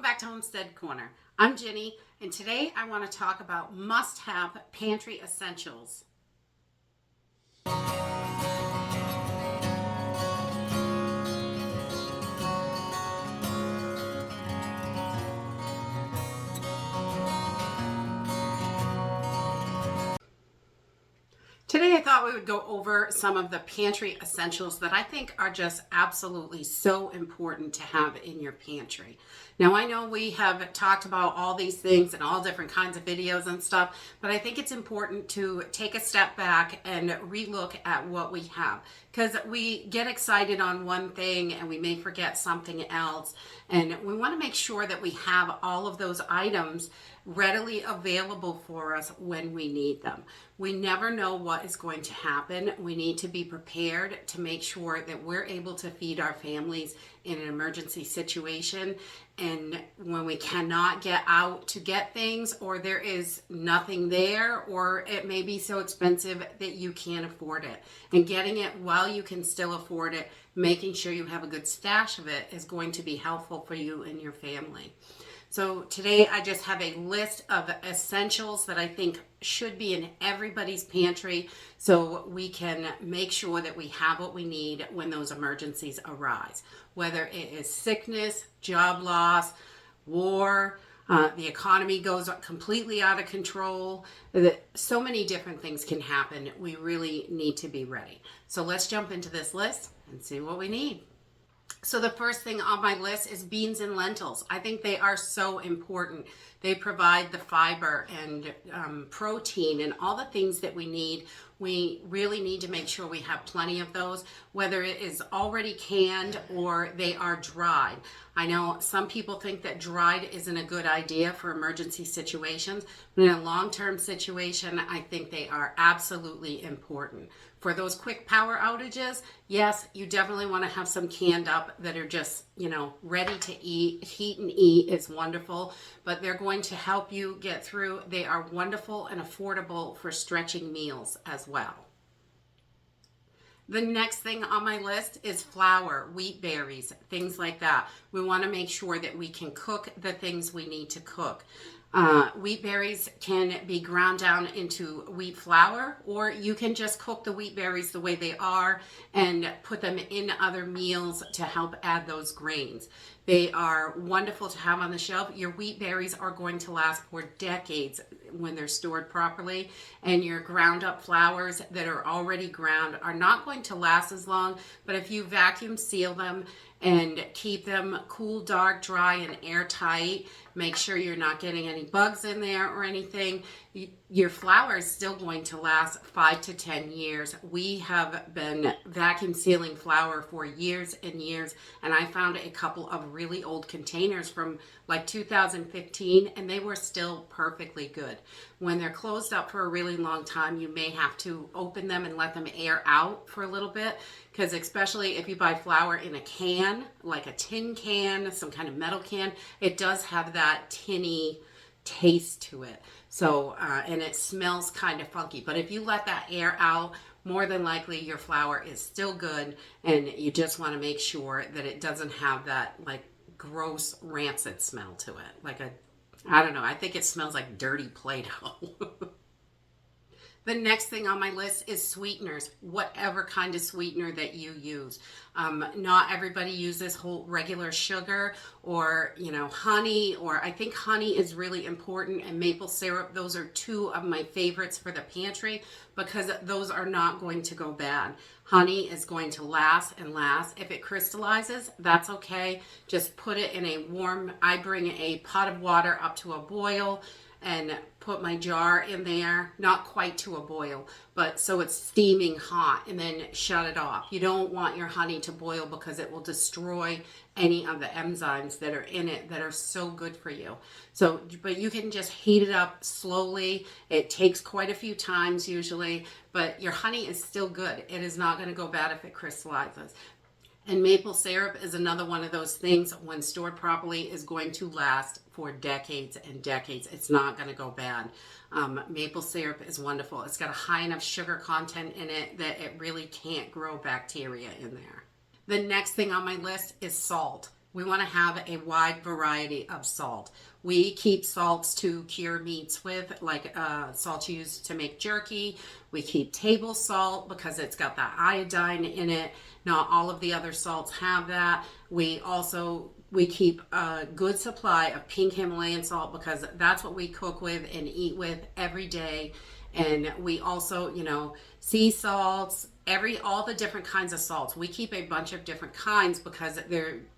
back to Homestead Corner. I'm Ginny, and today I want to talk about must-have pantry essentials. Today I thought we would go over some of the pantry essentials that I think are just absolutely so important to have in your pantry. Now I know we have talked about all these things in all different kinds of videos and stuff, but I think it's important to take a step back and relook at what we have, because we get excited on one thing and we may forget something else, and we want to make sure that we have all of those items readily available for us when we need them. We never know what is going to happen. We need to be prepared to make sure that we're able to feed our families in an emergency situation. And when we cannot get out to get things, or there is nothing there, or it may be so expensive that you can't afford it, and getting it while you can still afford it, making sure you have a good stash of it, is going to be helpful for you and your family. So today I just have a list of essentials that I think should be in everybody's pantry so we can make sure that we have what we need when those emergencies arise. Whether it is sickness, job loss, war, the economy goes completely out of control. So many different things can happen. We really need to be ready. So let's jump into this list and see what we need. So the first thing on my list is beans and lentils. I think they are so important. They provide the fiber and protein and all the things that we need. We really need to make sure we have plenty of those, whether it is already canned or they are dried. I know some people think that dried isn't a good idea for emergency situations, but in a long-term situation, I think they are absolutely important. For those quick power outages, yes, you definitely want to have some canned up that are just, ready to eat. Heat and eat is wonderful, but they're going to help you get through. They are wonderful and affordable for stretching meals as well. The next thing on my list is flour, wheat berries, things like that. We want to make sure that we can cook the things we need to cook. Wheat berries can be ground down into wheat flour, or you can just cook the wheat berries the way they are and put them in other meals to help add those grains. They are wonderful to have on the shelf. Your wheat berries are going to last for decades when they're stored properly, and your ground up flours that are already ground are not going to last as long, but if you vacuum seal them and keep them cool, dark, dry, and airtight, make sure you're not getting any bugs in there or anything, your flour is still going to last 5 to 10 years. We have been vacuum sealing flour for years and years, and I found a couple of really old containers from like 2015, and they were still perfectly good. When they're closed up for a really long time, you may have to open them and let them air out for a little bit, because especially if you buy flour in a can, like a tin can, some kind of metal can, it does have that tinny taste to it. So, and it smells kind of funky. But if you let that air out, more than likely your flour is still good, and you just want to make sure that it doesn't have that like gross rancid smell to it. I don't know, I think it smells like dirty Play-Doh. The next thing on my list is sweeteners, whatever kind of sweetener that you use. Not everybody uses whole regular sugar or, honey, or I think honey is really important, and maple syrup. Those are two of my favorites for the pantry because those are not going to go bad. Honey is going to last and last. If it crystallizes, that's okay. Just put it in a warm, I bring a pot of water up to a boil and put my jar in there, not quite to a boil, but so it's steaming hot, and then shut it off. You don't want your honey to boil because it will destroy any of the enzymes that are in it that are so good for you. So, but you can just heat it up slowly. It takes quite a few times usually, but your honey is still good. It is not going to go bad if it crystallizes. And maple syrup is another one of those things, when stored properly, is going to last for decades and decades. It's not going to go bad. Maple syrup is wonderful. It's got a high enough sugar content in it that it really can't grow bacteria in there. The next thing on my list is salt. we want to have a wide variety of salt. We keep salts to cure meats with, like salt used to make jerky. We keep table salt because it's got that iodine in it. Not all of the other salts have that. We keep a good supply of pink Himalayan salt because that's what we cook with and eat with every day. And we also, sea salts, all the different kinds of salts. We keep a bunch of different kinds because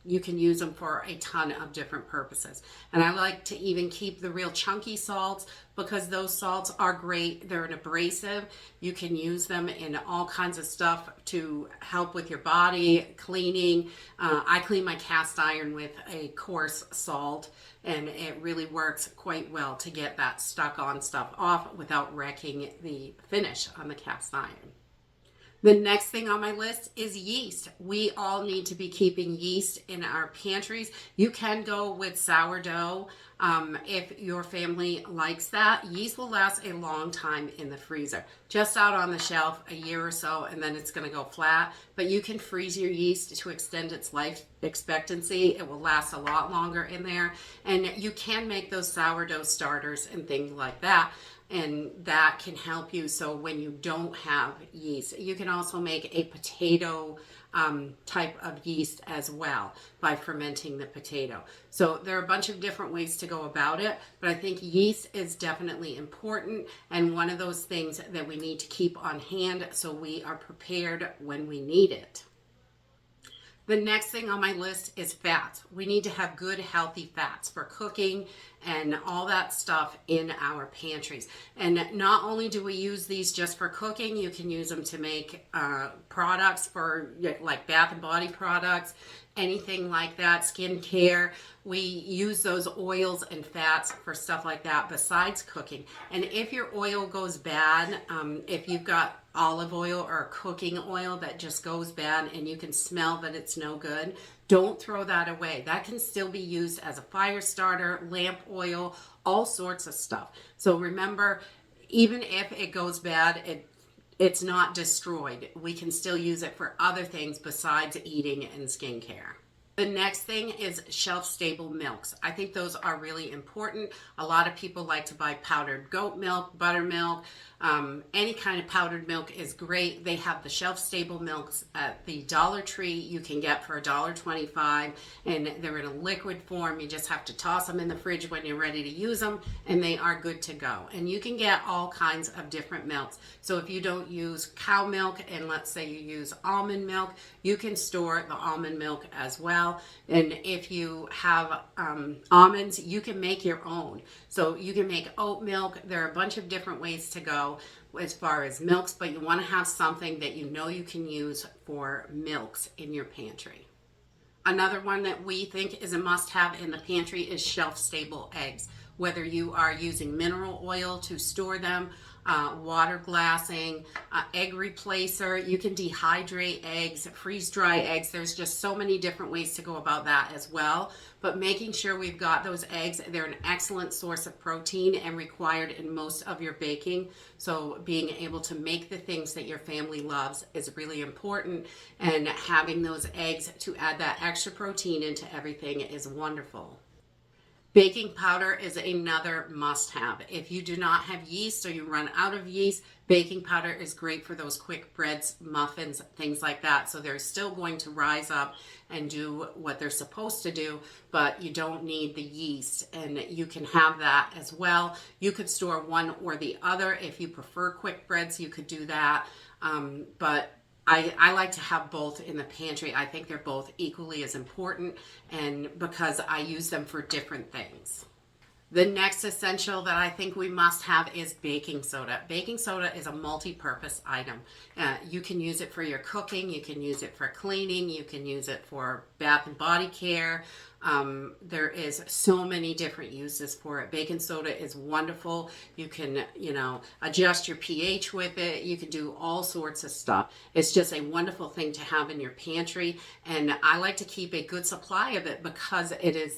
you can use them for a ton of different purposes. And I like to even keep the real chunky salts because those salts are great. They're an abrasive. You can use them in all kinds of stuff to help with your body, cleaning. I clean my cast iron with a coarse salt, and it really works quite well to get that stuck on stuff off without wrecking the finish on the cast iron. The next thing on my list is yeast. We all need to be keeping yeast in our pantries. You can go with sourdough if your family likes that. Yeast will last a long time in the freezer. Just out on the shelf a year or so, and then it's going to go flat. But you can freeze your yeast to extend its life expectancy. It will last a lot longer in there. And you can make those sourdough starters and things like that. And that can help you. So when you don't have yeast, you can also make a potato type of yeast as well by fermenting the potato. So there are a bunch of different ways to go about it, but I think yeast is definitely important and one of those things that we need to keep on hand so we are prepared when we need it. The next thing on my list is fats. We need to have good, healthy fats for cooking and all that stuff in our pantries. And not only do we use these just for cooking, you can use them to make products for like bath and body products, anything like that, skincare. We use those oils and fats for stuff like that besides cooking. And if your oil goes bad, if you've got olive oil or cooking oil that just goes bad and you can smell that it's no good, don't throw that away. That can still be used as a fire starter, lamp oil, all sorts of stuff. So remember, even if it goes bad, it's not destroyed. We can still use it for other things besides eating and skincare. The next thing is shelf-stable milks. I think those are really important. A lot of people like to buy powdered goat milk, buttermilk. Any kind of powdered milk is great. They have the shelf-stable milks at the Dollar Tree you can get for $1.25, and they're in a liquid form. You just have to toss them in the fridge when you're ready to use them, and they are good to go. And you can get all kinds of different milks. So if you don't use cow milk, and let's say you use almond milk, you can store the almond milk as well. And if you have almonds, you can make your own. So you can make oat milk. There are a bunch of different ways to go as far as milks, but you want to have something that you know you can use for milks in your pantry. Another one that we think is a must-have in the pantry is shelf-stable eggs. Whether you are using mineral oil to store them, water glassing, egg replacer, you can dehydrate eggs, freeze dry eggs. There's just so many different ways to go about that as well. But making sure we've got those eggs, they're an excellent source of protein and required in most of your baking. So being able to make the things that your family loves is really important. And having those eggs to add that extra protein into everything is wonderful. Baking powder is another must-have. If you do not have yeast or you run out of yeast, baking powder is great for those quick breads, muffins, things like that. So they're still going to rise up and do what they're supposed to do, but you don't need the yeast, and you can have that as well. You could store one or the other. If you prefer quick breads, you could do that. But I like to have both in the pantry. I think they're both equally as important, and because I use them for different things. The next essential that I think we must have is baking soda. Baking soda is a multi-purpose item. You can use it for your cooking, you can use it for cleaning, you can use it for bath and body care. There is so many different uses for it. Baking soda is wonderful. You can, adjust your pH with it. You can do all sorts of stuff. It's just a wonderful thing to have in your pantry. And I like to keep a good supply of it because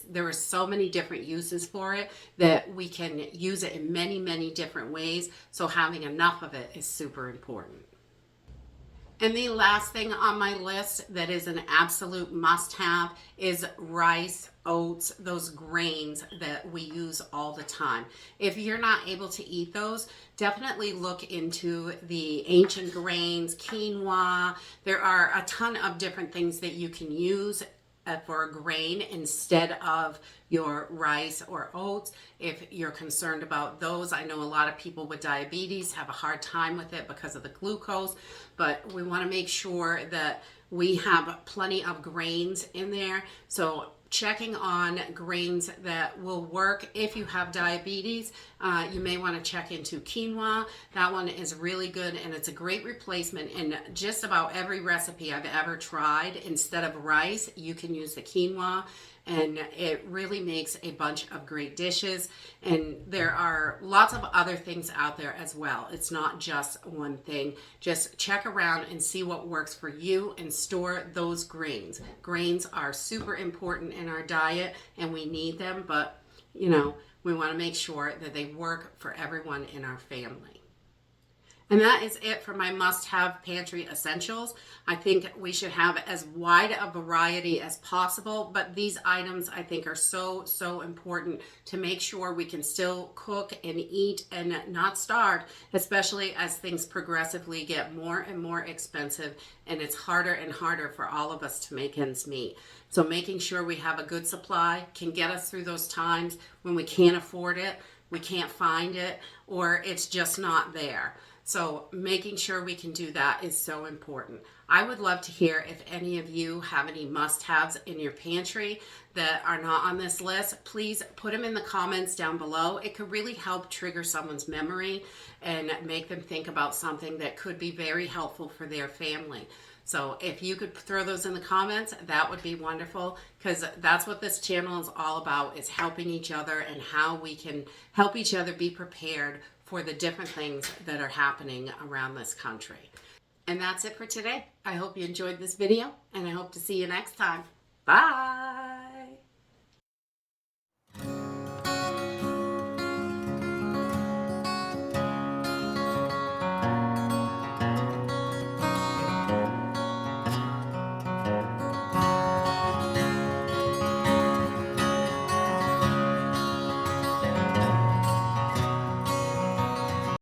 there are so many different uses for it that we can use it in many, many different ways. So having enough of it is super important. And the last thing on my list that is an absolute must-have is rice, oats, those grains that we use all the time. If you're not able to eat those, definitely look into the ancient grains, quinoa. There are a ton of different things that you can use for a grain instead of your rice or oats. If you're concerned about those, I know a lot of people with diabetes have a hard time with it because of the glucose, but we want to make sure that we have plenty of grains in there. So checking on grains that will work if you have diabetes. You may want to check into quinoa. That one is really good, and it's a great replacement in just about every recipe I've ever tried. Instead of rice, you can use the quinoa, and it really makes a bunch of great dishes. And there are lots of other things out there as well. It's not just one thing. Just check around and see what works for you and store those grains. Grains are super important in our diet and we need them, but you know, we want to make sure that they work for everyone in our family. And that is it for my must-have pantry essentials. I think we should have as wide a variety as possible, but these items I think are so important to make sure we can still cook and eat and not starve, especially as things progressively get more and more expensive and it's harder and harder for all of us to make ends meet. So making sure we have a good supply can get us through those times when we can't afford it, we can't find it, or it's just not there. So making sure we can do that is so important. I would love to hear if any of you have any must-haves in your pantry that are not on this list. Please put them in the comments down below. It could really help trigger someone's memory and make them think about something that could be very helpful for their family. So if you could throw those in the comments, that would be wonderful, because that's what this channel is all about, is helping each other and how we can help each other be prepared for the different things that are happening around this country. And that's it for today. I hope you enjoyed this video, and I hope to see you next time. Bye!